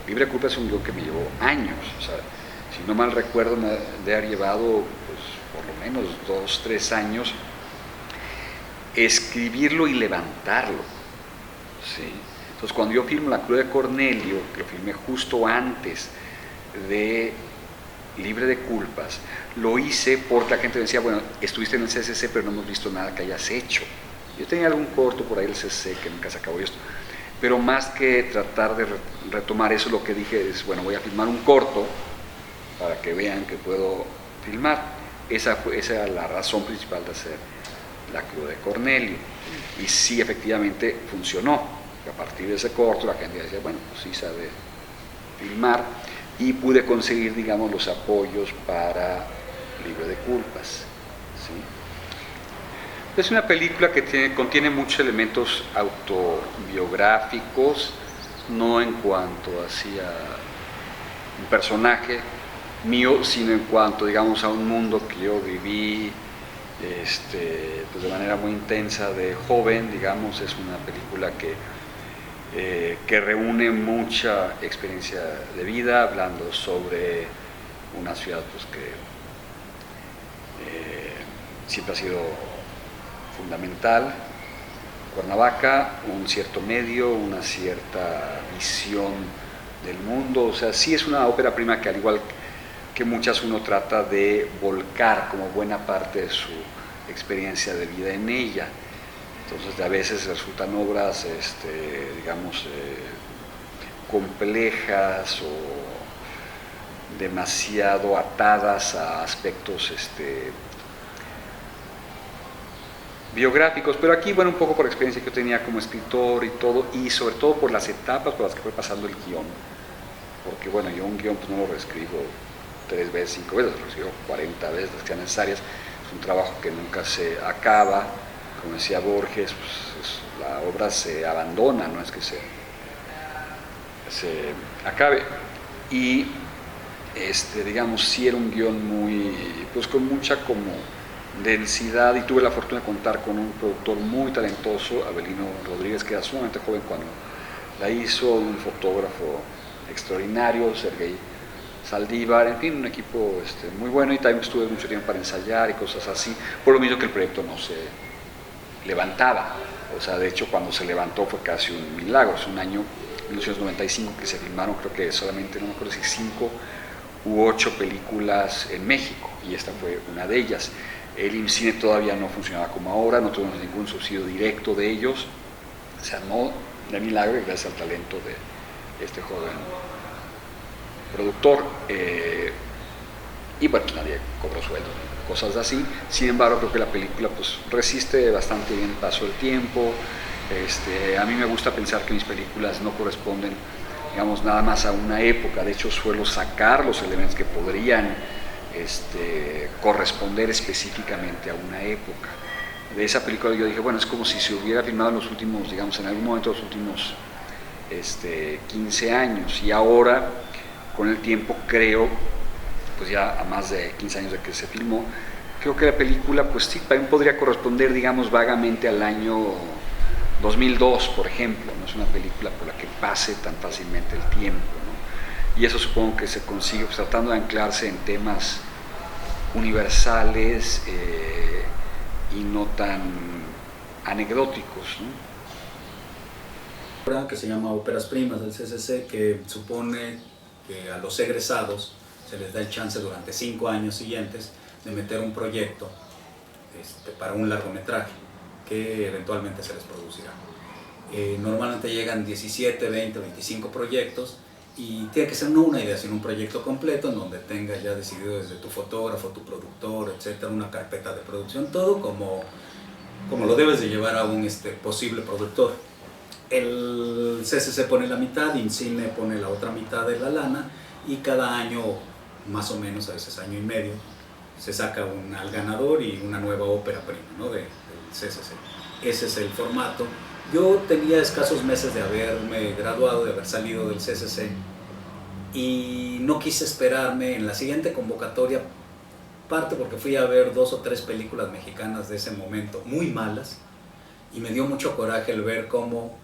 Libre de Culpa es un guión que me llevó años, o sea, si no mal recuerdo me de haber llevado pues, por lo menos 2, 3 años escribirlo y levantarlo, ¿sí? Entonces cuando yo filmo La Cruz de Cornelio, que lo filmé justo antes de Libre de Culpas, lo hice porque la gente decía, bueno, estuviste en el CCC pero no hemos visto nada que hayas hecho. Yo tenía algún corto por ahí del CCC que nunca se acabó esto, pero más que tratar de retomar eso, lo que dije es, bueno, voy a filmar un corto para que vean que puedo filmar. Esa era la razón principal de hacer La Cruz de Cornelio. Y sí, efectivamente funcionó. A partir de ese corto la gente decía, bueno, pues sí sabe filmar, y pude conseguir, digamos, los apoyos para Libre de Culpas, ¿sí? Es una película que contiene muchos elementos autobiográficos, no en cuanto hacia un personaje mío, sino en cuanto, digamos, a un mundo que yo viví pues de manera muy intensa de joven, digamos. Es una película que reúne mucha experiencia de vida, hablando sobre una ciudad pues, que siempre ha sido fundamental, Cuernavaca, un cierto medio, una cierta visión del mundo. O sea, sí es una ópera prima que, al igual que muchas, uno trata de volcar como buena parte de su experiencia de vida en ella. Entonces a veces resultan obras, digamos, complejas o demasiado atadas a aspectos biográficos, pero aquí, bueno, un poco por la experiencia que yo tenía como escritor y todo, y sobre todo por las etapas por las que fue pasando el guión, porque bueno, yo un guión pues no lo reescribo 3 veces, 5 veces, lo reescribo 40 veces, las que sean necesarias. Es un trabajo que nunca se acaba, como decía Borges, pues, la obra se abandona, no es que se acabe. Y digamos, sí era un guión muy, pues con mucha como densidad, y tuve la fortuna de contar con un productor muy talentoso, Abelino Rodríguez, que era sumamente joven cuando la hizo, un fotógrafo extraordinario, Sergei Saldívar, en fin, un equipo muy bueno, y también estuve mucho tiempo para ensayar y cosas así, por lo mismo que el proyecto no se levantaba. O sea, de hecho, cuando se levantó fue casi un milagro. Es un año 1995 que se filmaron, creo que solamente, no me acuerdo si 5 u 8 películas en México, y esta fue una de ellas. El IMCINE todavía no funcionaba como ahora, no tuvimos ningún subsidio directo de ellos, se armó de milagro gracias al talento de este joven productor, y bueno, pues nadie cobró sueldo, cosas así. Sin embargo, creo que la película pues resiste bastante bien el paso del tiempo. A mí me gusta pensar que mis películas no corresponden, digamos, nada más a una época. De hecho, suelo sacar los elementos que podrían corresponder específicamente a una época. De esa película yo dije, bueno, es como si se hubiera filmado en los últimos, digamos, en algún momento de los últimos 15 años, y ahora, con el tiempo, creo, pues ya a más de 15 años de que se filmó, creo que la película, pues sí, también podría corresponder, digamos, vagamente al año 2002, por ejemplo. No es una película por la que pase tan fácilmente el tiempo, ¿no? Y eso supongo que se consigue pues, tratando de anclarse en temas universales y no tan anecdóticos, ¿no? Que se llama Óperas Primas del CCC, que supone que a los egresados se les da el chance durante 5 años siguientes de meter un proyecto para un largometraje que eventualmente se les producirá. Normalmente llegan 17, 20, 25 proyectos, y tiene que ser no una idea, sino un proyecto completo en donde tengas ya decidido desde tu fotógrafo, tu productor, etcétera, una carpeta de producción, todo como lo debes de llevar a un posible productor. El CCC pone la mitad, IMCINE pone la otra mitad de la lana, y cada año, más o menos, a veces año y medio, se saca al ganador y una nueva ópera prima, ¿no? del CCC. Ese es el formato. Yo tenía escasos meses de haberme graduado, de haber salido del CCC, y no quise esperarme en la siguiente convocatoria, parte porque fui a ver 2 o 3 películas mexicanas de ese momento, muy malas, y me dio mucho coraje el ver cómo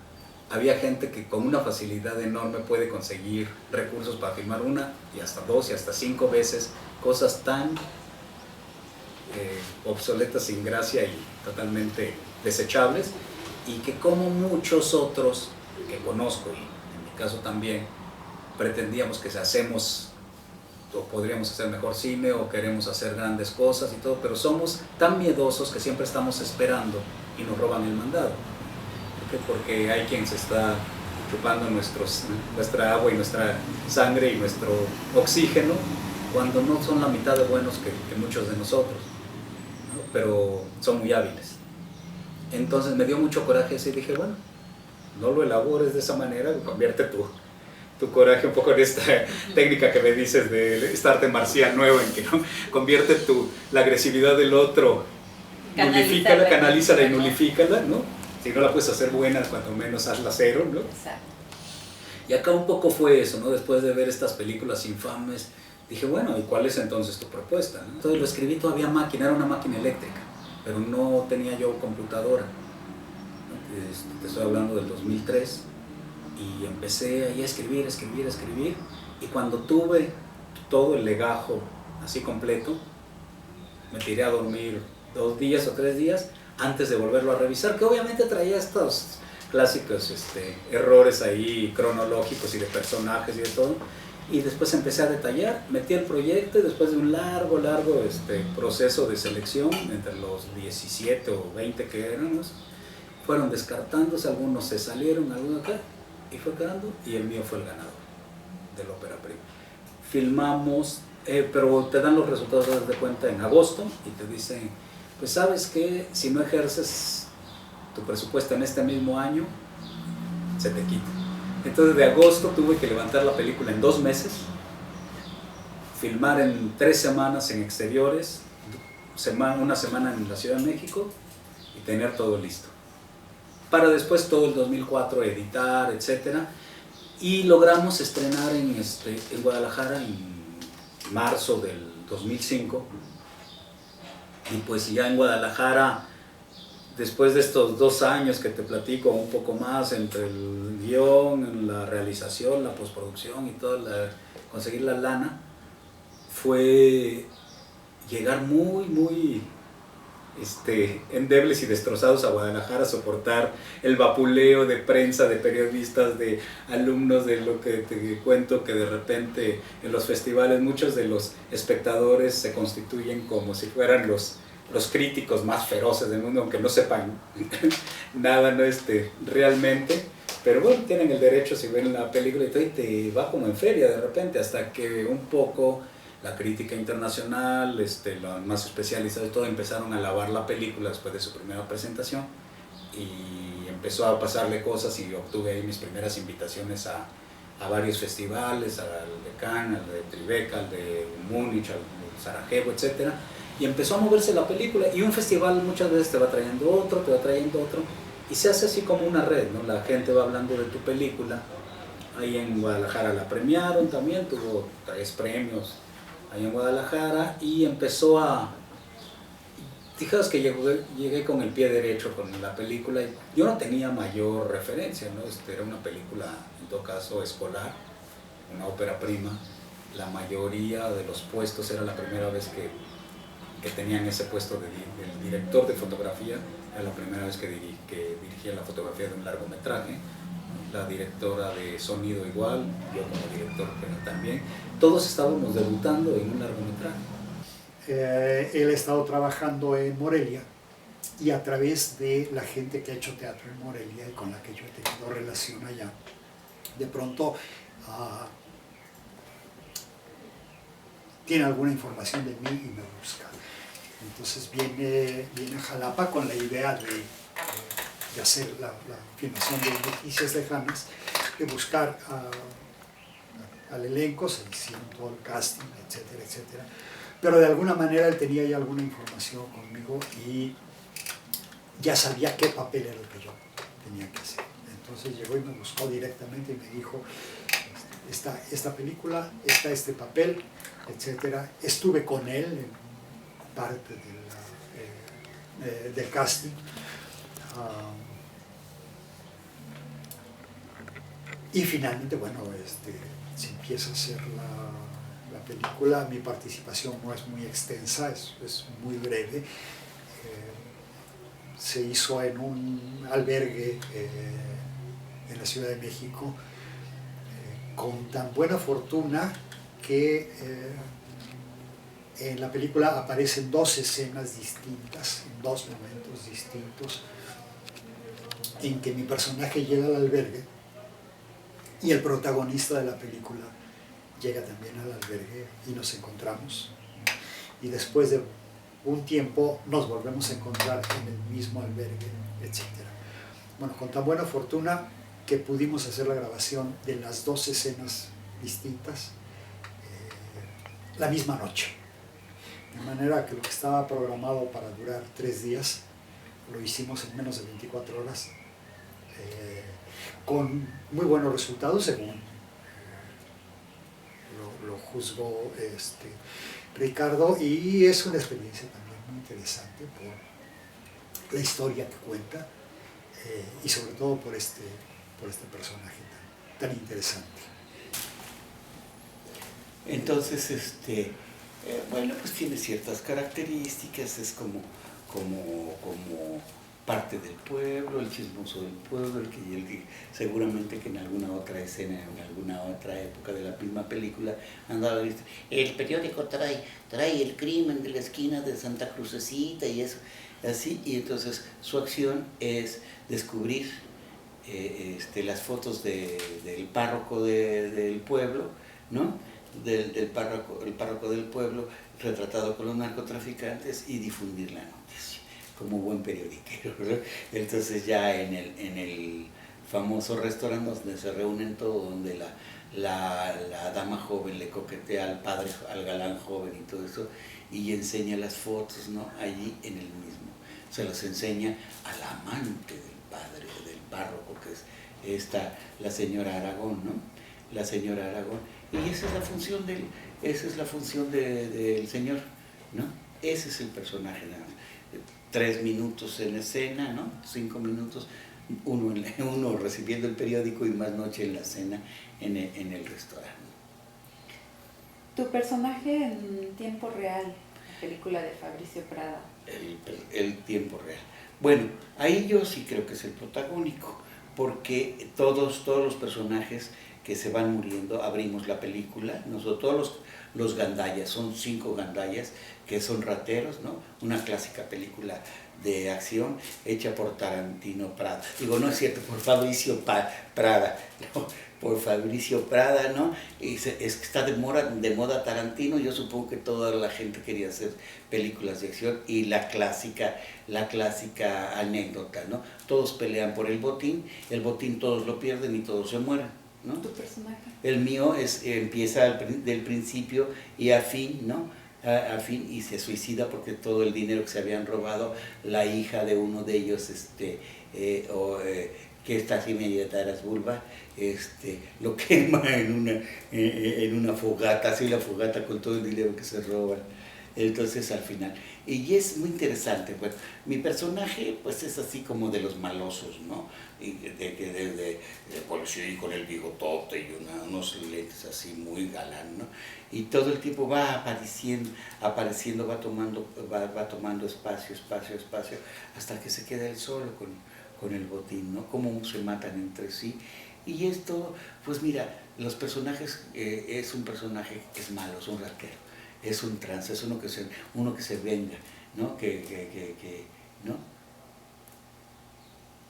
había gente que con una facilidad enorme puede conseguir recursos para filmar una y hasta 2 y hasta 5 veces cosas tan obsoletas, sin gracia y totalmente desechables, y que como muchos otros que conozco, y en mi caso también, pretendíamos que hacemos o podríamos hacer mejor cine o queremos hacer grandes cosas y todo, pero somos tan miedosos que siempre estamos esperando y nos roban el mandado. ¿Por qué? Porque hay quien se está chupando nuestra agua y nuestra sangre y nuestro oxígeno, cuando no son la mitad de buenos que muchos de nosotros, ¿no? Pero son muy hábiles. Entonces me dio mucho coraje y dije, bueno, no lo elabores de esa manera, convierte tu coraje un poco en esta técnica que me dices de esta arte marcial nueva, en que ¿no? Convierte la agresividad del otro, canalízala y nulifícala, ¿no? Si no la puedes hacer buena, cuanto menos hazla cero, ¿no? Exacto. Y acá un poco fue eso, ¿no? Después de ver estas películas infames, dije, bueno, ¿y cuál es entonces tu propuesta? ¿No? Entonces lo escribí todavía máquina, era una máquina eléctrica, pero no tenía yo computadora. Te estoy hablando del 2003, y empecé ahí a escribir, y cuando tuve todo el legajo así completo, me tiré a dormir 2 días o 3 días antes de volverlo a revisar, que obviamente traía estos clásicos errores ahí cronológicos y de personajes y de todo, y después empecé a detallar, metí el proyecto y después de un largo proceso de selección entre los 17 o 20 que éramos, fueron descartándose, algunos se salieron, algunos acá, y fue quedando, y el mío fue el ganador del ópera prima. Filmamos, pero te dan los resultados, das de cuenta, en agosto, y te dicen, pues sabes que si no ejerces tu presupuesto en este mismo año, se te quita. Entonces de agosto tuve que levantar la película en 2 meses, filmar en 3 semanas en exteriores, una semana en la Ciudad de México, y tener todo listo. Para después todo el 2004 editar, etc. Y logramos estrenar en Guadalajara en marzo del 2005. Y pues ya en Guadalajara, después de estos 2 años que te platico un poco más, entre el guión, la realización, la postproducción y todo, conseguir la lana, fue llegar muy endebles y destrozados a Guadalajara, soportar el vapuleo de prensa, de periodistas, de alumnos, de lo que te cuento, que de repente en los festivales muchos de los espectadores se constituyen como si fueran los críticos más feroces del mundo, aunque no sepan nada, ¿no? Realmente, pero bueno, tienen el derecho, si ven la película y todo, y te va como en feria de repente, hasta que un poco la crítica internacional, los más especializados y todo, empezaron a alabar la película después de su primera presentación, y empezó a pasarle cosas, y obtuve ahí mis primeras invitaciones a varios festivales, al de Cannes, al de Tribeca, al de Múnich, al de Sarajevo, etc. Y empezó a moverse la película, y un festival muchas veces te va trayendo otro, y se hace así como una red, ¿no? La gente va hablando de tu película. Ahí en Guadalajara la premiaron también, tuvo 3 premios ahí en Guadalajara, y empezó a... Fijaos que llegué con el pie derecho con la película, y yo no tenía mayor referencia, ¿no? Era una película, en todo caso, escolar, una ópera prima. La mayoría de los puestos era la primera vez que tenían ese puesto del director de fotografía, era la primera vez que dirigía la fotografía de un largometraje. La directora de sonido igual, yo como director también, todos estábamos debutando en un largometraje. Él ha estado trabajando en Morelia, y a través de la gente que ha hecho teatro en Morelia y con la que yo he tenido relación allá, de pronto tiene alguna información de mí y me busca. Entonces viene a Jalapa con la idea de hacer la filmación de Noticias Lejanas, de buscar al elenco, se hicieron todo el casting, etcétera, etcétera. Pero de alguna manera él tenía ya alguna información conmigo y ya sabía qué papel era el que yo tenía que hacer. Entonces llegó y me buscó directamente y me dijo, esta película, está este papel, etcétera. Estuve con él en parte del casting. Y finalmente, bueno, se empieza a hacer la película. Mi participación no es muy extensa, es muy breve. Se hizo en un albergue en la Ciudad de México, con tan buena fortuna que en la película aparecen 2 escenas distintas, en 2 momentos distintos, en que mi personaje llega al albergue y el protagonista de la película llega también al albergue y nos encontramos. Y después de un tiempo nos volvemos a encontrar en el mismo albergue, etc. Bueno, con tan buena fortuna que pudimos hacer la grabación de las 2 escenas distintas la misma noche. De manera que lo que estaba programado para durar 3 días, lo hicimos en menos de 24 horas, con muy buenos resultados, según lo juzgó Ricardo, y es una experiencia también muy interesante por la historia que cuenta, y sobre todo por este personaje tan interesante. Entonces, bueno, pues tiene ciertas características, es como parte del pueblo, el chismoso del pueblo, el que seguramente que en alguna otra escena, en alguna otra época de la misma película, andaba, el periódico trae el crimen de la esquina de Santa Crucecita y eso, así, y entonces su acción es descubrir las fotos del párroco del pueblo, ¿no? El párroco del pueblo retratado con los narcotraficantes y difundir la noticia como buen periodiquero, ¿verdad? Entonces ya en el famoso restaurante donde se reúnen todos, donde la dama joven le coquetea al padre, al galán joven y todo eso, y enseña las fotos, ¿no? Allí en el mismo, se las enseña al amante del padre, del párroco, que es la señora Aragón, ¿no? La señora Aragón. Y esa es la función del señor, ¿no? Ese es el personaje, ¿no? 3 minutos en escena, ¿no? 5 minutos, uno recibiendo el periódico y más noche en la cena en el restaurante. Tu personaje en tiempo real, la película de Fabricio Prada. El tiempo real. Bueno, ahí yo sí creo que es el protagónico, porque todos los personajes que se van muriendo, abrimos la película, nosotros los gandayas, son 5 gandayas que son rateros, ¿no? Una clásica película de acción hecha por Tarantino Prada. Digo, no es cierto, por Fabricio Prada, ¿no? Por Fabricio Prada, ¿no? Y es que está de moda Tarantino, yo supongo que toda la gente quería hacer películas de acción, y la clásica anécdota, ¿no? Todos pelean por el botín todos lo pierden y todos se mueren, ¿no? ¿Tu personaje? El mío empieza del principio y a fin, ¿no? A fin, y se suicida porque todo el dinero que se habían robado, la hija de uno de ellos, que está así media tarasbulba, lo quema en una fogata, así la fogata con todo el dinero que se roban. Entonces al final, y es muy interesante, pues, mi personaje pues es así como de los malosos, ¿no? Y de policía y con el bigotote y unos lentes así muy galán, ¿no? Y todo el tiempo va apareciendo, va tomando espacio, hasta que se queda él solo con el botín, ¿no? Cómo se matan entre sí. Y esto, pues mira, los personajes, es un personaje que es malo, es un ratero, es un trance, es uno que se venga, ¿no? ¿No?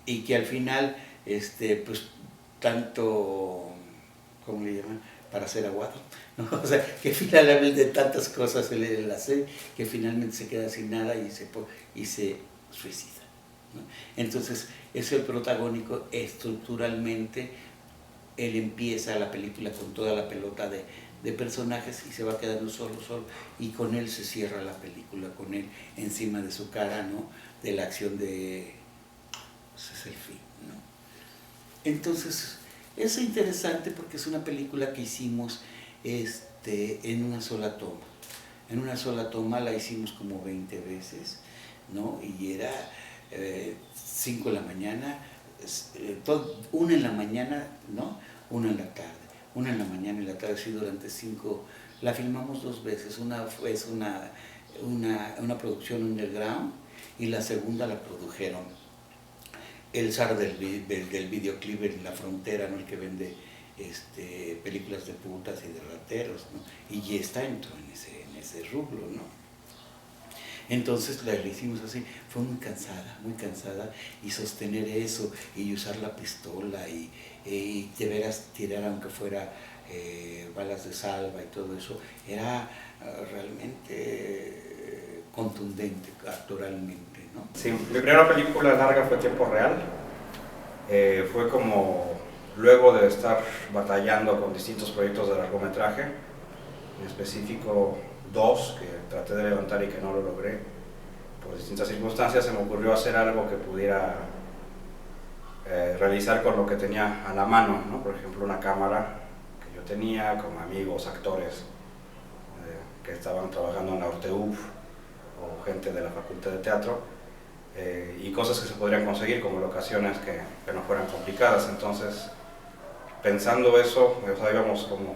Y que al final, pues tanto, ¿cómo le llaman? Para ser aguado, ¿no? O sea, que finalmente tantas cosas él hace, que finalmente se queda sin nada y se suicida, ¿no? Entonces, es el protagónico. Estructuralmente, él empieza la película con toda la pelota de personajes y se va quedando solo, y con él se cierra la película, con él encima de su cara, ¿no? De la acción ese es el fin, ¿no? Entonces, es interesante porque es una película que hicimos en una sola toma. En una sola toma la hicimos como 20 veces, ¿no? Y era 5 de la mañana, 1 en la mañana, ¿no? una en la tarde, una en la mañana y la tarde, sí, durante 5. La filmamos 2 veces, una fue una producción underground y la segunda la produjeron el zar del videoclip en la frontera, ¿no? El que vende películas de putas y de rateros, ¿no? Y ya entró en ese rubro, ¿no? Entonces la hicimos así, fue muy cansada, y sostener eso, y usar la pistola, y de veras tirar aunque fuera balas de salva y todo eso, era realmente contundente actoralmente, ¿no? Sí, mi primera película larga fue Tiempo Real. Fue como luego de estar batallando con distintos proyectos de largometraje, en específico 2 que traté de levantar y que no lo logré por distintas circunstancias, se me ocurrió hacer algo que pudiera realizar con lo que tenía a la mano, ¿no? Por ejemplo, una cámara que yo tenía con amigos, actores que estaban trabajando en la Orteuf o gente de la Facultad de Teatro, y cosas que se podrían conseguir como locaciones que no fueran complicadas. Entonces, pensando eso, o sea, íbamos como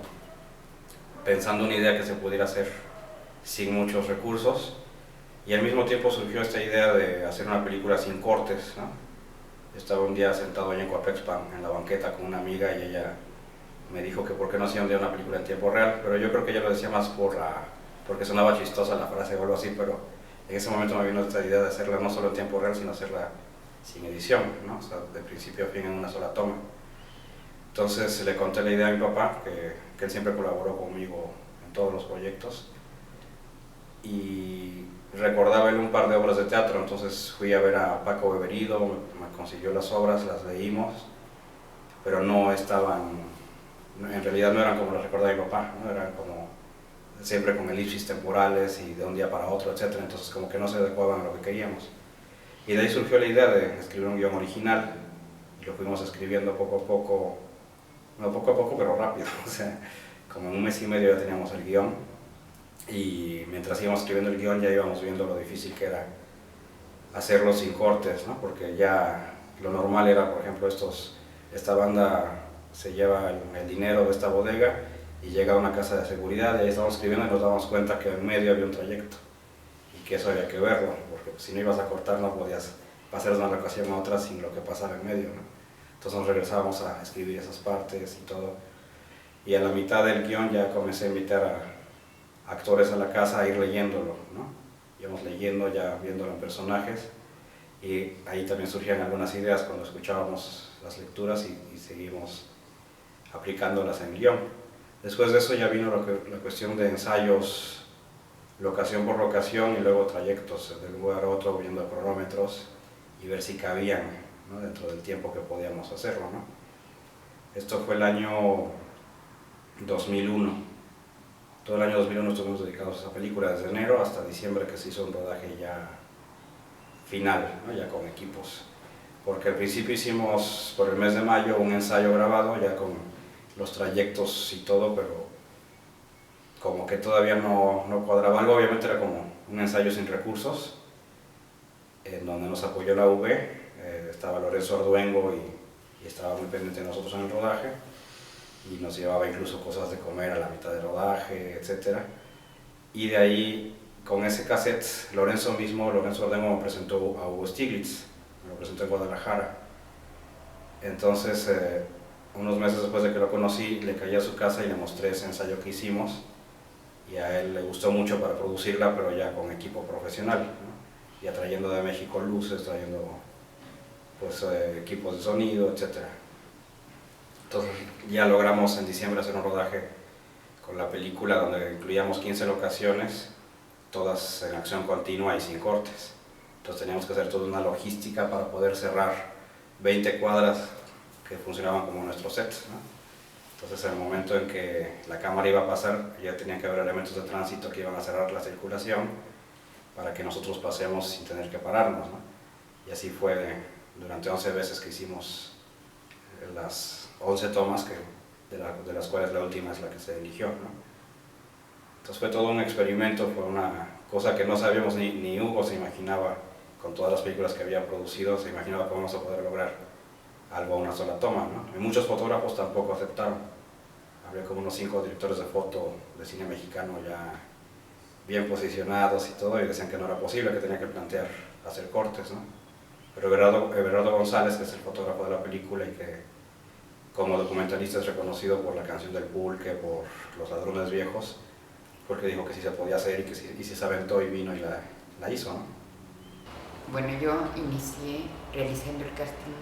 pensando una idea que se pudiera hacer sin muchos recursos, y al mismo tiempo surgió esta idea de hacer una película sin cortes, ¿no? Estaba un día sentado allá en Coapexpan en la banqueta con una amiga y ella me dijo que por qué no hacía un día una película en tiempo real, pero yo creo que ella lo decía más porque sonaba chistosa la frase o algo así, pero en ese momento me vino esta idea de hacerla no solo en tiempo real, sino hacerla sin edición, ¿no? O sea, de principio a fin en una sola toma. Entonces le conté la idea a mi papá, que él siempre colaboró conmigo en todos los proyectos, y recordaba él un par de obras de teatro. Entonces fui a ver a Paco Beberido, me consiguió las obras, las leímos, pero no estaban, en realidad no eran como las recordaba mi papá, ¿no? Eran como siempre con elipsis temporales y de un día para otro, etc. Entonces como que no se adecuaban a lo que queríamos. Y de ahí surgió la idea de escribir un guión original, y lo fuimos escribiendo poco a poco, no poco a poco, pero rápido. O sea, como en un mes y medio ya teníamos el guión, y mientras íbamos escribiendo el guión ya íbamos viendo lo difícil que era hacerlo sin cortes, ¿no? Porque ya lo normal era, por ejemplo, esta banda se lleva el dinero de esta bodega y llega a una casa de seguridad, y ahí estábamos escribiendo y nos damos cuenta que en medio había un trayecto y que eso había que verlo, porque si no ibas a cortar no podías pasar de una locación a otra sin lo que pasaba en medio, ¿no? Entonces nos regresábamos a escribir esas partes y todo, y a la mitad del guión ya comencé a invitar a actores a la casa a ir leyéndolo, ¿no? Íbamos leyendo, ya viéndolo en personajes, y ahí también surgían algunas ideas cuando escuchábamos las lecturas y seguimos aplicándolas en el guión. Después de eso ya vino la cuestión de ensayos, locación por locación, y luego trayectos de un lugar a otro, viendo cronómetros y ver si cabían, ¿no? Dentro del tiempo que podíamos hacerlo, ¿no? Esto fue el año 2001. Todo el año 2001 estuvimos dedicados a esa película, desde enero hasta diciembre, que se hizo un rodaje ya final, ¿no? Ya con equipos. Porque al principio hicimos por el mes de mayo un ensayo grabado ya con los trayectos y todo, pero como que todavía no cuadraba algo. Obviamente era como un ensayo sin recursos, en donde nos apoyó la UB, estaba Lorenzo Arduengo y estaba muy pendiente de nosotros en el rodaje, y nos llevaba incluso cosas de comer a la mitad del rodaje, etc. Y de ahí, con ese cassette, Lorenzo Arduengo me presentó a Hugo Stiglitz, me lo presentó en Guadalajara. Entonces, unos meses después de que lo conocí, le caí a su casa y le mostré ese ensayo que hicimos, y a él le gustó mucho para producirla, pero ya con equipo profesional, ¿no? Ya trayendo de México luces, trayendo pues, equipos de sonido, etc. Entonces ya logramos en diciembre hacer un rodaje con la película donde incluíamos 15 locaciones, todas en acción continua y sin cortes. Entonces teníamos que hacer toda una logística para poder cerrar 20 cuadras que funcionaban como nuestros sets, ¿no? Entonces en el momento en que la cámara iba a pasar, ya tenían que haber elementos de tránsito que iban a cerrar la circulación para que nosotros pasemos sin tener que pararnos, ¿no? Y así fue durante 11 veces que hicimos las 11 tomas, de las cuales la última es la que se eligió, ¿no? Entonces fue todo un experimento, fue una cosa que no sabíamos, ni Hugo se imaginaba, con todas las películas que había producido, se imaginaba que vamos a poder lograr algo a una sola toma, ¿no? Y muchos fotógrafos tampoco aceptaron. Había como unos 5 directores de foto de cine mexicano ya bien posicionados y todo, y decían que no era posible, que tenía que plantear hacer cortes, ¿no? Pero Everardo González, que es el fotógrafo de la película y que como documentalista es reconocido por La canción del pulque, por Los ladrones viejos, porque dijo que sí se podía hacer y sí se aventó y vino y la hizo, ¿no? Bueno, yo inicié realizando el casting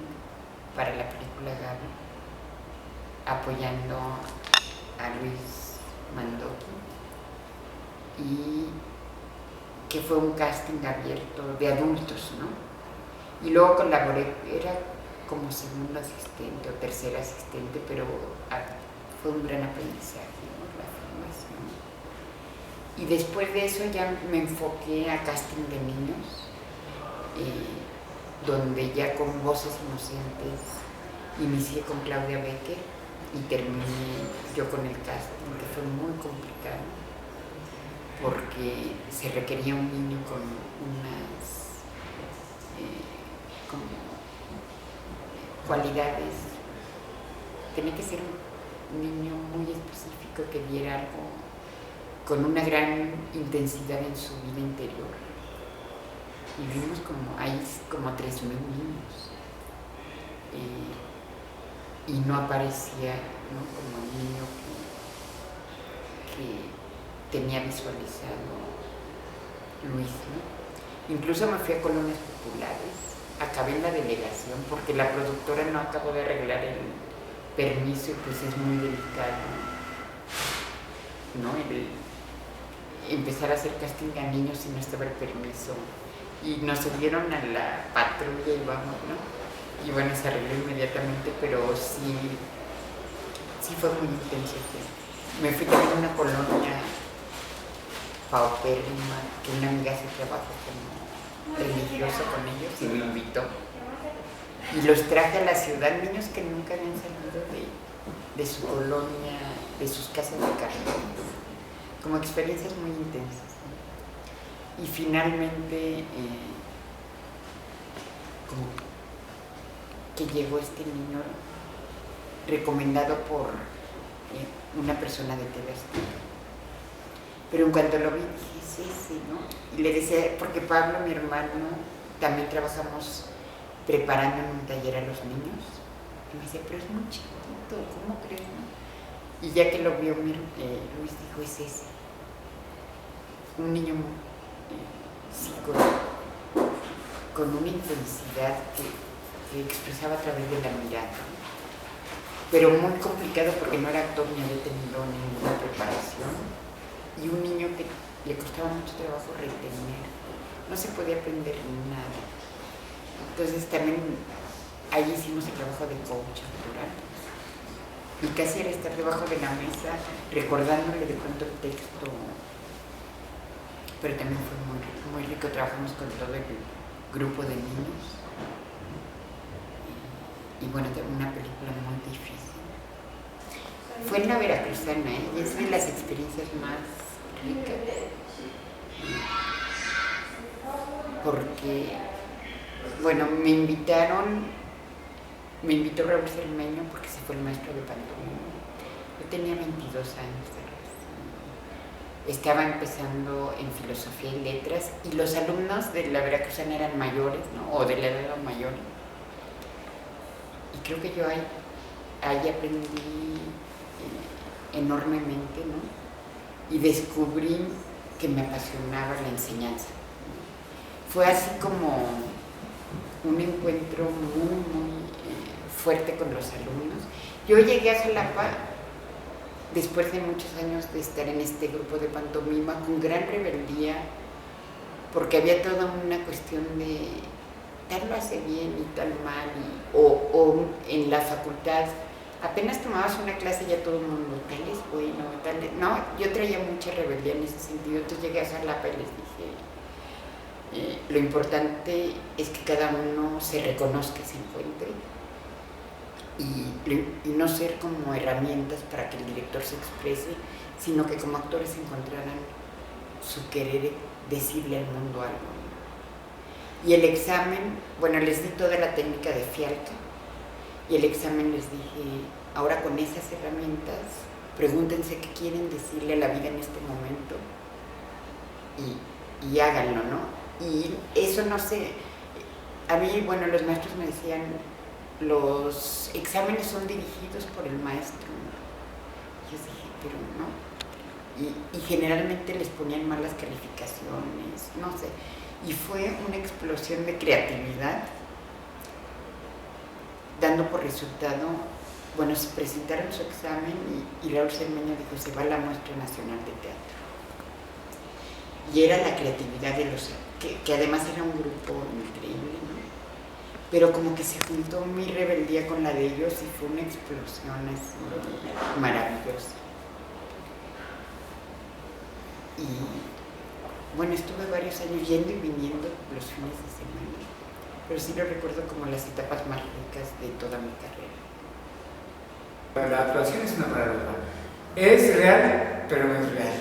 para la película Gaby, apoyando a Luis Mandoki, y que fue un casting abierto de adultos, ¿no? Y luego colaboré, era como segundo asistente o tercer asistente, pero fue un gran aprendizaje, ¿no? La formación. Y después de eso ya me enfoqué a casting de niños, donde ya con Voces Inocentes inicié con Claudia Becker y terminé yo con el casting, que fue muy complicado porque se requería un niño con unas como cualidades. Tenía que ser un niño muy específico que diera algo con una gran intensidad en su vida interior. Y vimos como 3,000 niños. Y no aparecía, ¿no? Como un niño que tenía visualizado Luis, ¿no? Incluso me fui a colonias populares, acabé en la delegación porque la productora no acabó de arreglar el permiso y pues es muy delicado, ¿no? Empezar a hacer casting a niños si no estaba el permiso. Y nos subieron a la patrulla y vamos, ¿no? Y bueno, se arregló inmediatamente, pero sí fue muy intenso. Me fui también a una colonia paupérrima, que una amiga hace trabajo como religioso con ellos y me invitó. Y los traje a la ciudad, niños que nunca habían salido de su colonia, de sus casas de cartón, como experiencias muy intensas, ¿no? Y finalmente, como que llegó este niño recomendado por una persona de TV Azteca. Pero en cuanto lo vi, dije, sí, ¿no? Y le decía, porque Pablo, mi hermano, también trabajamos preparando en un taller a los niños. Y me decía, pero es muy chiquito, ¿cómo crees? Y ya que lo vio Luis dijo, es ese. Un niño con una intensidad que expresaba a través de la mirada. Pero muy complicado porque no era actor ni había tenido ninguna preparación. Y un niño que le costaba mucho trabajo retener. No se podía aprender nada. Entonces también ahí hicimos el trabajo de coach actoral. Y casi era estar debajo de la mesa recordándole de pronto el texto. Pero también fue muy rico. Trabajamos con todo el grupo de niños. Y bueno, una película muy difícil. Fue en la Veracruzana, y es de las experiencias más ricas. Porque, bueno, me invitó Raúl Cermeño porque se fue el maestro de pantomima. Yo tenía 22 años de recién. Estaba empezando en filosofía y letras y los alumnos de la Veracruzana eran mayores, ¿no? O de la edad mayor. Y creo que yo ahí aprendí enormemente, ¿no? Y descubrí que me apasionaba la enseñanza. Fue así como un encuentro muy fuerte con los alumnos. Yo llegué a Jalapa después de muchos años de estar en este grupo de pantomima con gran rebeldía, porque había toda una cuestión de tal lo hace bien y tal mal, o en la facultad apenas tomabas una clase y ya todo el mundo, tal es bueno, tal es... No, yo traía mucha rebeldía en ese sentido, entonces llegué a Jalapa y les dije, lo importante es que cada uno se reconozca y se encuentre y no ser como herramientas para que el director se exprese, sino que como actores encontraran su querer decirle al mundo algo. Y el examen, bueno, les di toda la técnica de Fialca Y el examen les dije, ahora con esas herramientas, pregúntense qué quieren decirle a la vida en este momento y háganlo, ¿no? Y eso no sé, a mí, bueno, los maestros me decían, los exámenes son dirigidos por el maestro, ¿no? Yo dije, pero no. Y generalmente les ponían malas calificaciones, no sé. Y fue una explosión de creatividad, dando por resultado, bueno, se presentaron su examen y Raúl Cermeño dijo, se va a la Muestra Nacional de Teatro. Y era la creatividad de los, que además era un grupo increíble, ¿no? Pero como que se juntó mi rebeldía con la de ellos y fue una explosión así maravillosa. Y bueno, estuve varios años yendo y viniendo los fines de semana, pero sí lo recuerdo como las etapas más ricas de toda mi carrera. La actuación es una paradoja. Es real, pero no es real.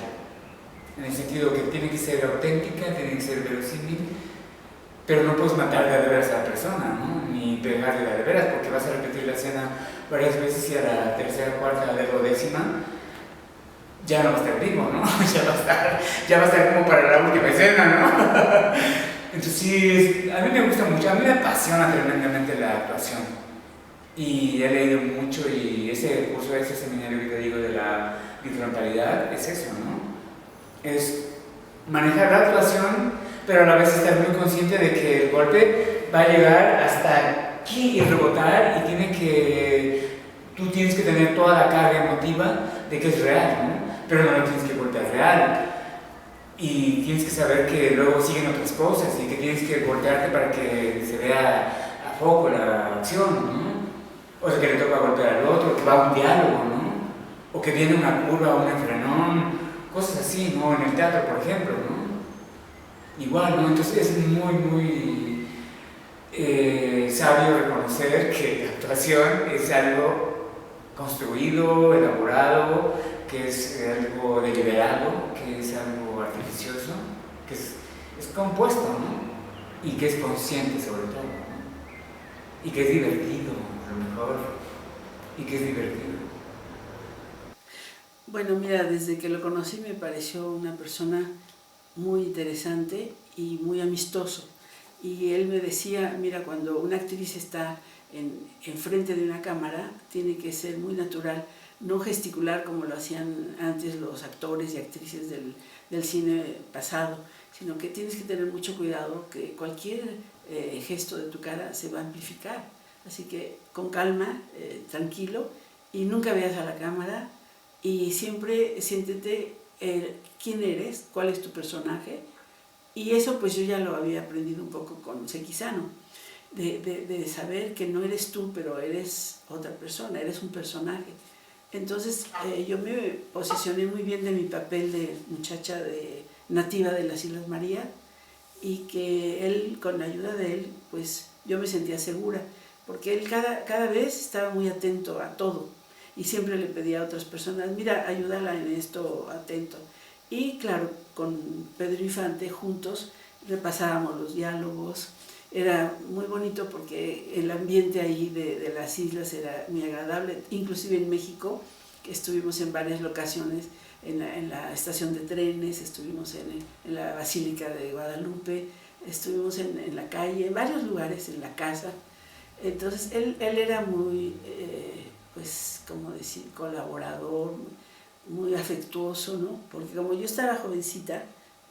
En el sentido que tiene que ser auténtica, tiene que ser verosímil, pero no puedes matar de veras a la persona, ¿no? Ni pegarle de veras, porque vas a repetir la escena varias veces y a la tercera, cuarta, décima ya no va a estar vivo, ¿no? ya va a estar como para la última escena, ¿no? Entonces sí, a mí me gusta mucho, a mí me apasiona tremendamente la actuación. Y he leído mucho y ese curso, ese seminario que te digo de la bifrontalidad, es eso, ¿no? Es manejar la actuación, pero a la vez estar muy consciente de que el golpe va a llegar hasta aquí y rebotar y tú tienes que tener toda la carga emotiva de que es real, ¿no? Pero no lo tienes que voltear real. Y tienes que saber que luego siguen otras cosas y que tienes que voltearte para que se vea a foco la acción, ¿no? O sea, que le toca golpear al otro, que va a un diálogo, ¿no? O que viene una curva, un enfrenón, cosas así, ¿no? En el teatro, por ejemplo, ¿no? Igual, ¿no? Entonces es muy sabio reconocer que la actuación es algo construido, elaborado, que es algo deliberado, que es algo artificioso, que es compuesto, ¿no? Y que es consciente sobre todo, ¿no? Y que es divertido, a lo mejor, y que es divertido. Bueno, mira, desde que lo conocí me pareció una persona muy interesante y muy amistoso. Y él me decía, mira, cuando una actriz está enfrente de una cámara, tiene que ser muy natural, no gesticular como lo hacían antes los actores y actrices del cine pasado, sino que tienes que tener mucho cuidado que cualquier gesto de tu cara se va a amplificar. Así que con calma, tranquilo, y nunca veas a la cámara y siempre siéntete quién eres, cuál es tu personaje. Y eso pues yo ya lo había aprendido un poco con Sekizano, de saber que no eres tú, pero eres otra persona, eres un personaje. Entonces yo me posicioné muy bien de mi papel de muchacha nativa de las Islas Marías, y que él, con la ayuda de él, pues yo me sentía segura, porque él cada vez estaba muy atento a todo, y siempre le pedía a otras personas, mira, ayúdala en esto, atento. Y claro, con Pedro Infante juntos repasábamos los diálogos. Era muy bonito porque el ambiente ahí de las islas era muy agradable, inclusive en México, que estuvimos en varias locaciones, en la estación de trenes, estuvimos en la Basílica de Guadalupe, estuvimos en la calle, en varios lugares, en la casa. Entonces él era muy, pues, como decir, colaborador, muy afectuoso, ¿no? Porque como yo estaba jovencita,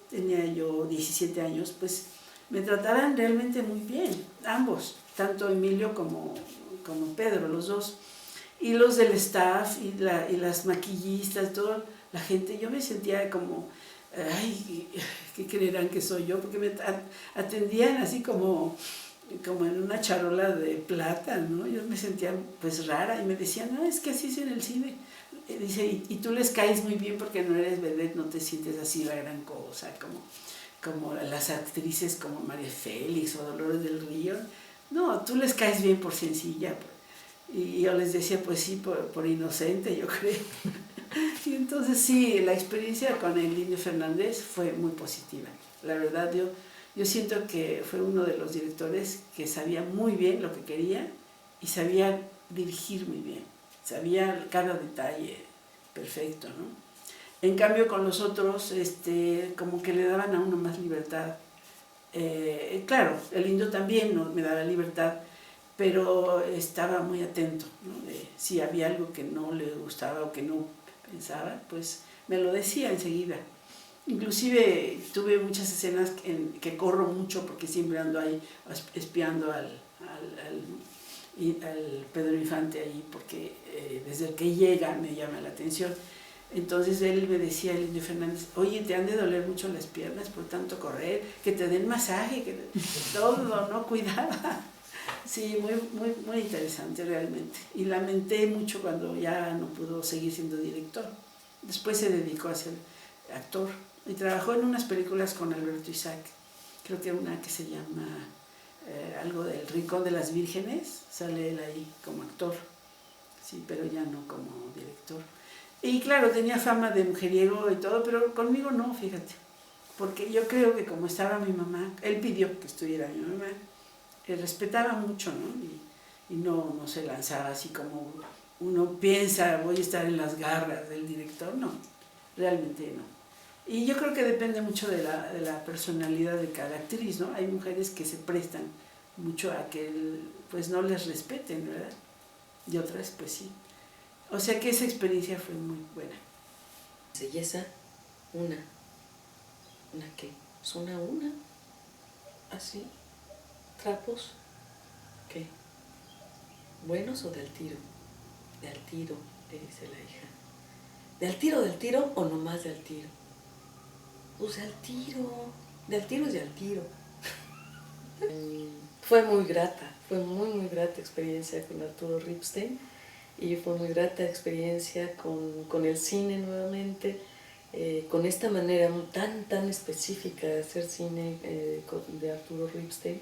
tenía yo 17 años, pues me trataban realmente muy bien, ambos, tanto Emilio como Pedro, los dos. Y los del staff y las maquillistas, toda la gente, yo me sentía como, ay, ¿qué creerán que soy yo? Porque me atendían así como en una charola de plata, ¿no? Yo me sentía pues rara y me decían, no, es que así es en el cine. Dice, y tú les caes muy bien porque no eres vedette, no te sientes así la gran cosa, como las actrices como María Félix o Dolores del Río. No, tú les caes bien por sencilla. Y yo les decía, pues sí, por inocente, yo creo. Y entonces sí, la experiencia con el Indio Fernández fue muy positiva. La verdad, yo siento que fue uno de los directores que sabía muy bien lo que quería y sabía dirigir muy bien, sabía cada detalle perfecto, ¿no? En cambio con los otros, como que le daban a uno más libertad. Claro, el indio también me daba libertad, pero estaba muy atento, ¿no? Si había algo que no le gustaba o que no pensaba, pues me lo decía enseguida. Inclusive tuve muchas escenas en que corro mucho porque siempre ando ahí espiando al Pedro Infante ahí, porque desde el que llega me llama la atención. Entonces él me decía, el indio Fernández, oye, te han de doler mucho las piernas por tanto correr, que te den masaje, que todo, ¿no? Cuidaba. Sí, muy interesante realmente. Y lamenté mucho cuando ya no pudo seguir siendo director. Después se dedicó a ser actor y trabajó en unas películas con Alberto Isaac. Creo que una que se llama algo del Rincón de las Vírgenes, sale él ahí como actor, sí, pero ya no como director. Y claro, tenía fama de mujeriego y todo, pero conmigo no, fíjate, porque yo creo que como estaba mi mamá, él pidió que estuviera mi mamá, él respetaba mucho, ¿no? Y no se lanzaba así como uno piensa, voy a estar en las garras del director, no, realmente no. Y yo creo que depende mucho de la personalidad de cada actriz, ¿no? Hay mujeres que se prestan mucho a que pues no les respeten, ¿verdad? Y otras pues sí. O sea que esa experiencia fue muy buena. Belleza, una qué, pues una, así, trapos, ¿qué? ¿Buenos o de al tiro? De al tiro, le dice la hija. ¿De al tiro o nomás de al tiro? Pues de al tiro es de al tiro. Fue muy grata, fue muy grata experiencia con Arturo Ripstein. Y fue muy grata experiencia con el cine nuevamente, con esta manera tan específica de hacer cine de Arturo Ripstein.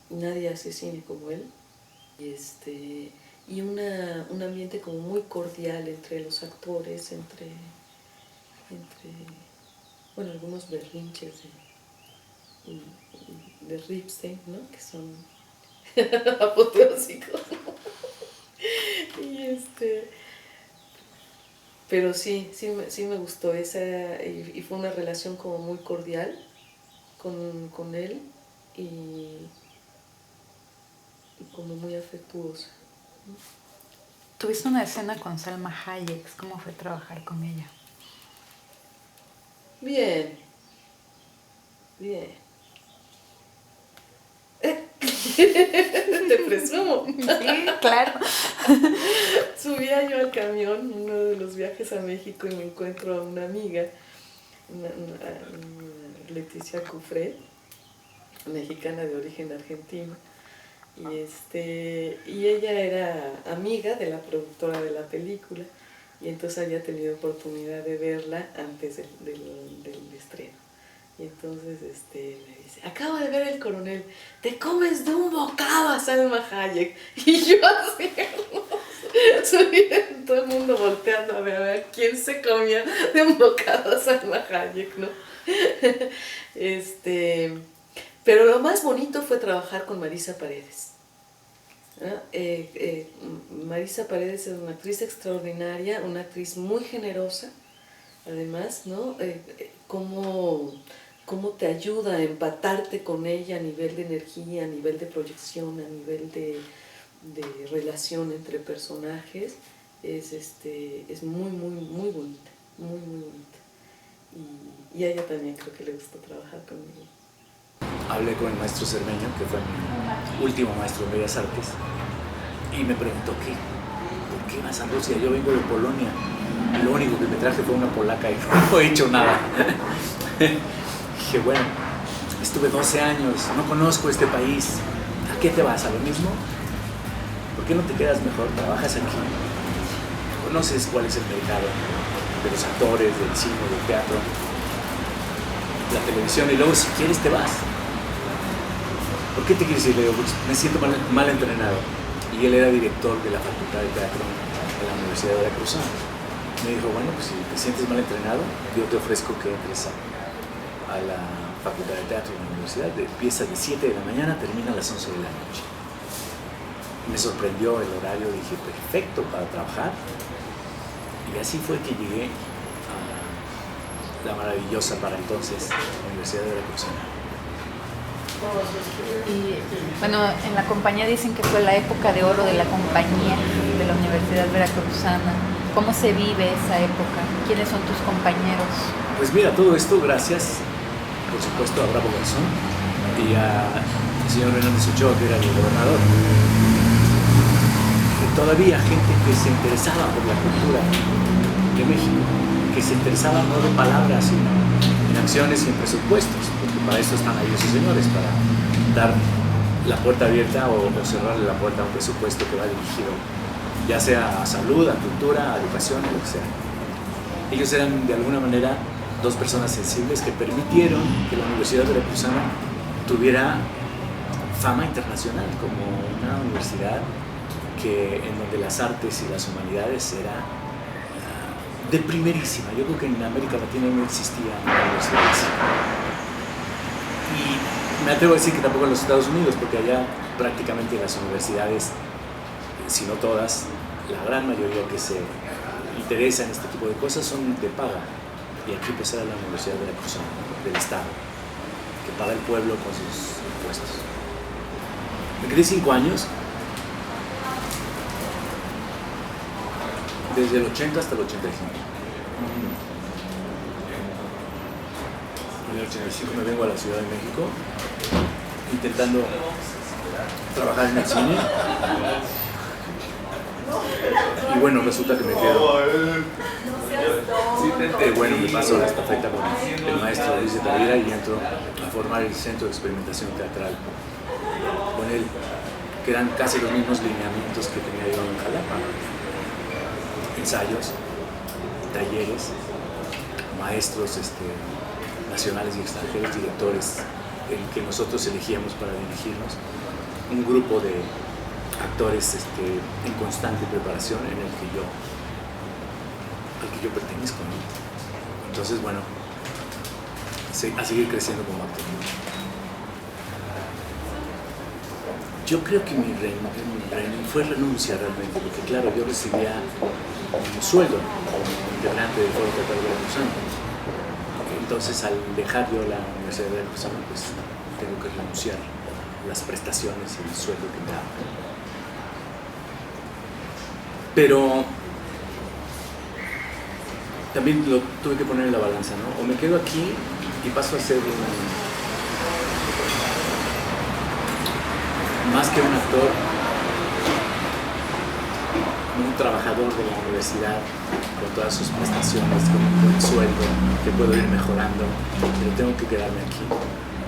Nadie hace cine como él. Y un ambiente como muy cordial entre los actores, entre algunos berrinches de Ripstein, ¿no? Que son apoteósicos. Pero sí me gustó esa, y fue una relación como muy cordial con él y como muy afectuosa. Tuviste una escena con Salma Hayek, ¿cómo fue trabajar con ella? Bien. Te presumo. Sí, claro. Subía yo al camión uno de los viajes a México y me encuentro a una amiga, Leticia Cufré, mexicana de origen argentino, y ella era amiga de la productora de la película y entonces había tenido oportunidad de verla antes del estreno. Y entonces me dice, acabo de ver El Coronel, te comes de un bocado a Salma Hayek. Y yo así, todo el mundo volteando a ver quién se comía de un bocado a Salma Hayek, ¿no? Pero lo más bonito fue trabajar con Marisa Paredes, ¿no? Marisa Paredes es una actriz extraordinaria, una actriz muy generosa, además, ¿no? Cómo te ayuda a empatarte con ella a nivel de energía, a nivel de proyección, a nivel de relación entre personajes, es muy bonita, muy bonita. Y a ella también creo que le gustó trabajar conmigo. Hablé con el maestro Cermeño, que fue mi último maestro en Bellas Artes, y me preguntó, ¿por qué vas a Rusia? Yo vengo de Polonia, lo único que me traje fue una polaca y no he hecho nada. Dije, bueno, estuve 12 años, no conozco este país, ¿a qué te vas? ¿A lo mismo? ¿Por qué no te quedas mejor? Trabajas aquí, conoces cuál es el mercado de los actores, del cine, del teatro, la televisión, y luego si quieres te vas. ¿Por qué te quieres ir? Le digo, pues me siento mal entrenado. Y él era director de la Facultad de Teatro de la Universidad de Veracruzana. Me dijo, bueno, pues si te sientes mal entrenado, yo te ofrezco que entres a la Facultad de Teatro de la Universidad. Empieza de 7 de la mañana, termina a las 11 de la noche. me sorprendió el horario, dije, perfecto para trabajar. Y así fue que llegué a la maravillosa para entonces Universidad de Veracruzana. Y bueno, en la compañía dicen que fue la época de oro de la compañía de la Universidad Veracruzana. ¿Cómo se vive esa época? ¿Quiénes son tus compañeros? Pues mira, todo esto gracias, por supuesto, a Bravo Garzón y al señor Hernández Ochoa, que era el gobernador. Y todavía gente que se interesaba por la cultura de México, que se interesaba no de palabras, sino en acciones y en presupuestos, porque para eso están ahí esos señores, para dar la puerta abierta o cerrarle la puerta a un presupuesto que va dirigido ya sea a salud, a cultura, a educación, a lo que sea. Ellos eran de alguna manera dos personas sensibles que permitieron que la Universidad Veracruzana tuviera fama internacional como una universidad en donde las artes y las humanidades era de primerísima. Yo creo que en América Latina no existía una universidad así. Y me atrevo a decir que tampoco en los Estados Unidos, porque allá prácticamente las universidades, si no todas, la gran mayoría que se interesa en este tipo de cosas son de paga. Y aquí pues era la Universidad de Veracruzana, del Estado, que paga el pueblo con sus impuestos. Me quedé 5 años, desde el 80 hasta el 85. En el 85 me vengo a la Ciudad de México, intentando trabajar en el cine. Y bueno, resulta que me quedo. Bueno, me paso la estafeta con el maestro Luis de Tavira y entro a formar el Centro de Experimentación Teatral con él, que eran casi los mismos lineamientos que tenía yo en Jalapa. Ensayos, talleres, maestros nacionales y extranjeros, directores que nosotros elegíamos para dirigirnos, un grupo de actores en constante preparación al que yo pertenezco, ¿no? Entonces, bueno, a seguir creciendo como actor. Yo creo que mi fue renuncia realmente, porque claro, yo recibía un sueldo como integrante del Foro Teatral Veracruzano. Entonces, al dejar yo la Universidad de Veracruzano, pues tengo que renunciar a las prestaciones y el sueldo que me daban. Pero también lo tuve que poner en la balanza, ¿no? O me quedo aquí y paso a ser más que un actor, un trabajador de la universidad con todas sus prestaciones, con un buen sueldo que puedo ir mejorando, pero tengo que quedarme aquí,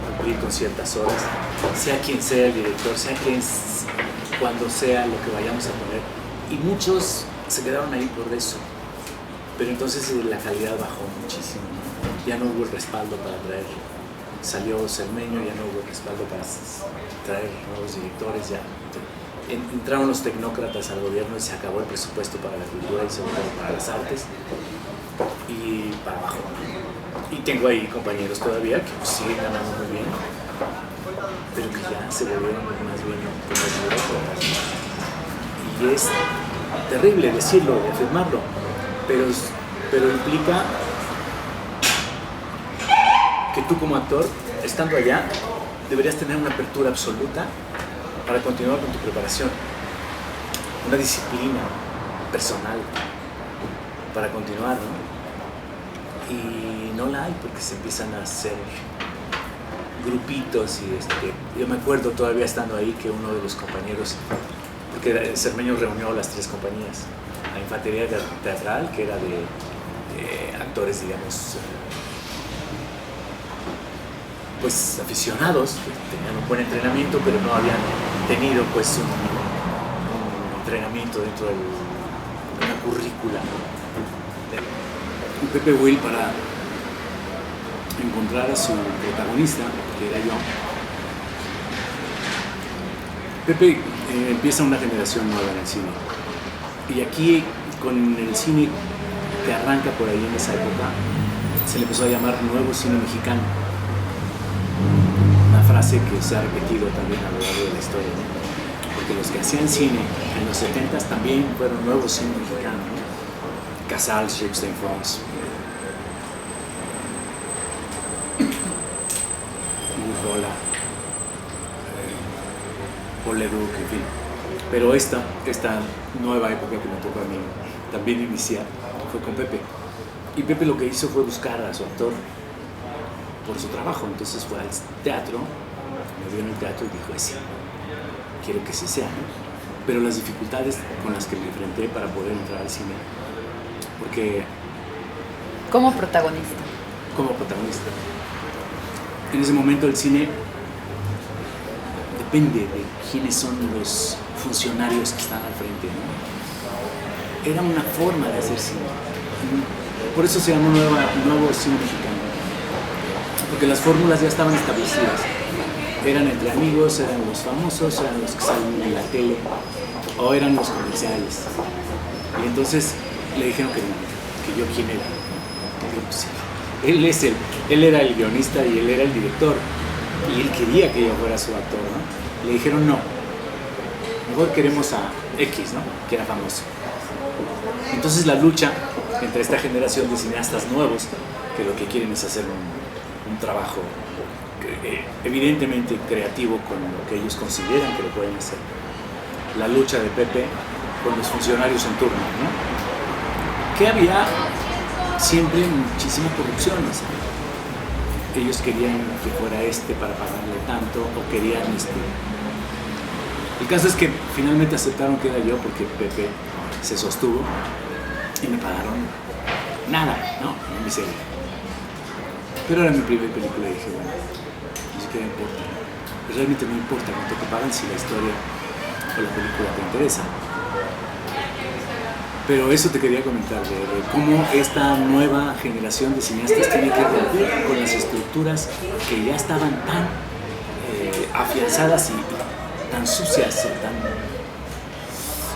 cumplir con ciertas horas, sea quien sea el director, sea quien, cuando sea lo que vayamos a poner. Y muchos se quedaron ahí por eso, pero entonces la calidad bajó muchísimo, ¿no? Ya no hubo el respaldo para traer, salió Cermeño, ya no hubo el respaldo para traer nuevos directores, ya entraron los tecnócratas al gobierno y se acabó el presupuesto para la cultura y sobre todo para las artes, y para abajo. Y tengo ahí compañeros todavía que pues, siguen ganando muy bien, pero que ya se volvieron más bien como burócratas. Y es terrible decirlo, afirmarlo, pero implica que tú como actor, estando allá, deberías tener una apertura absoluta para continuar con tu preparación, una disciplina personal para continuar, ¿no? Y no la hay porque se empiezan a hacer grupitos y yo me acuerdo todavía estando ahí que uno de los compañeros, porque Cermeño reunió las 3 compañías, la infantería teatral, que era de actores, digamos, pues aficionados, que tenían un buen entrenamiento, pero no habían tenido pues un entrenamiento dentro de una currícula. Y Pepe Will, para encontrar a su protagonista, que era yo, Pepe empieza una generación nueva en el cine. Y aquí, con el cine que arranca por ahí en esa época, se le empezó a llamar Nuevo Cine Mexicano. Una frase que se ha repetido también a lo largo de la historia, ¿no? porque los que hacían cine en los 70s también fueron nuevos cine mexicano, ¿no? Casals, Jacques Steinfons, Rola, Paul Leduc, en fin. Pero esta nueva época que me tocó a mí también iniciar fue con Pepe. Y Pepe lo que hizo fue buscar a su actor por su trabajo. Entonces fue al teatro, me vio en el teatro y dijo, ese, quiero que ese sea, ¿no? Pero las dificultades con las que me enfrenté para poder entrar al cine, porque... Como protagonista. Como protagonista. En ese momento el cine depende de quiénes son los funcionarios que están al frente, ¿no? Era una forma de hacer cine. Por eso se llamó nuevo cine mexicano. Porque las fórmulas ya estaban establecidas. Eran entre amigos, eran los famosos, eran los que salen en la tele, o eran los comerciales. Y entonces le dijeron que yo quién era. Y yo, pues, él era el guionista y él era el director. Y él quería que yo fuera su actor, ¿no? Le dijeron no. Mejor queremos a X, ¿no? Que era famoso. Entonces la lucha entre esta generación de cineastas nuevos, que lo que quieren es hacer un trabajo evidentemente creativo con lo que ellos consideran que lo pueden hacer. La lucha de Pepe con los funcionarios en turno, ¿no? Que había siempre muchísima corrupción, ¿no? Ellos querían que fuera para pagarle tanto, o querían El caso es que finalmente aceptaron que era yo porque Pepe se sostuvo y me pagaron nada, ¿no? Una miseria. Pero era mi primera película y dije, bueno, ni siquiera importa. Realmente no importa cuánto te pagan si la historia o la película te interesa. Pero eso te quería comentar, de cómo esta nueva generación de cineastas tiene que romper con las estructuras que ya estaban tan afianzadas y tan sucias, tan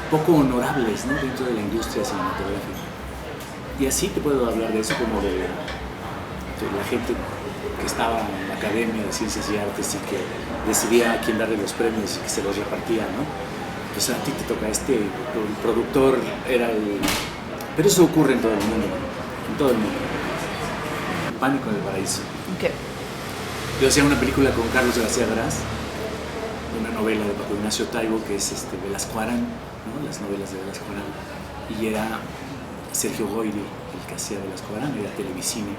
poco honorables, ¿no? Dentro de la industria cinematográfica. Y así te puedo hablar de eso como de la gente que estaba en la Academia de Ciencias y Artes y que decidía a quién darle los premios y que se los repartía, ¿no? Pues a ti te toca el productor era el... Pero eso ocurre en todo el mundo, en todo el mundo. Pánico en el Paraíso. Okay. Yo hacía una película con Carlos García Gras, una novela de Paco Ignacio Taibo, que es Velasco Arán, ¿no? Las novelas de Velasco Arán. Y era Sergio Goyri el que hacía Velasco Arán, era Televicine.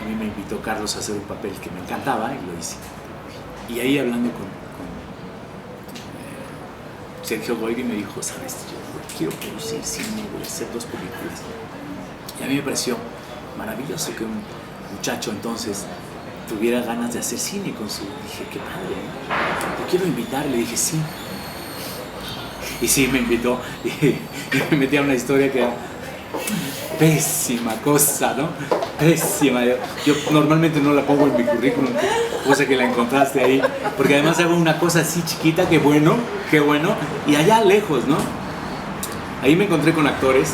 A mí me invitó Carlos a hacer un papel que me encantaba y lo hice. Y ahí hablando con Sergio Goyri me dijo, sabes, yo quiero producir cine, voy a hacer 2 películas. Y a mí me pareció maravilloso que un muchacho entonces tuviera ganas de hacer cine con su... Dije, qué padre, ¿no? Te quiero invitar, le dije, sí. Y sí, me invitó y me metí a una historia que era pésima cosa, ¿no? Pésima. Yo normalmente no la pongo en mi currículum, cosa que la encontraste ahí, porque además hago una cosa así chiquita, qué bueno, y allá lejos, ¿no? Ahí me encontré con actores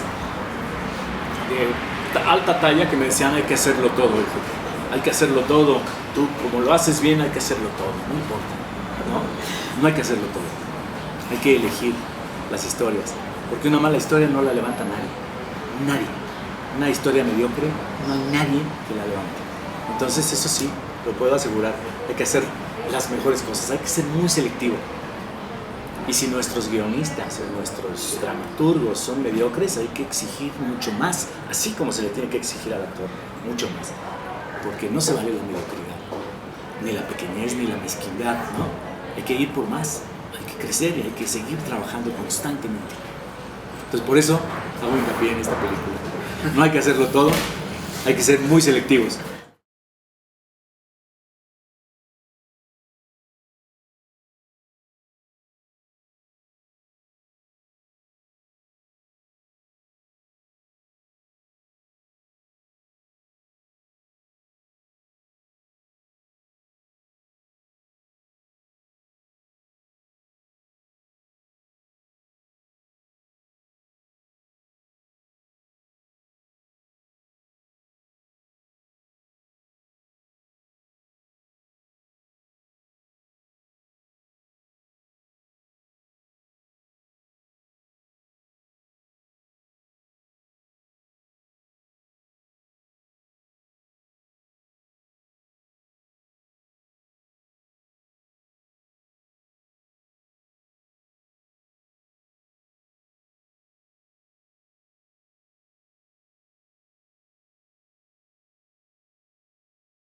de alta talla que me decían, hay que hacerlo todo, hay que hacerlo todo, tú como lo haces bien hay que hacerlo todo, no importa, ¿no? No hay que hacerlo todo, hay que elegir las historias, porque una mala historia no la levanta nadie. Una historia mediocre, no hay nadie que la levante. Entonces eso sí, lo puedo asegurar, hay que hacer las mejores cosas, hay que ser muy selectivo. Y si nuestros guionistas o nuestros dramaturgos son mediocres, hay que exigir mucho más, así como se le tiene que exigir al actor, mucho más. Porque no se vale la mediocridad, ni la pequeñez, ni la mezquindad, ¿no? Hay que ir por más, hay que crecer y hay que seguir trabajando constantemente. Entonces por eso hago hincapié en esta película. No hay que hacerlo todo, hay que ser muy selectivos.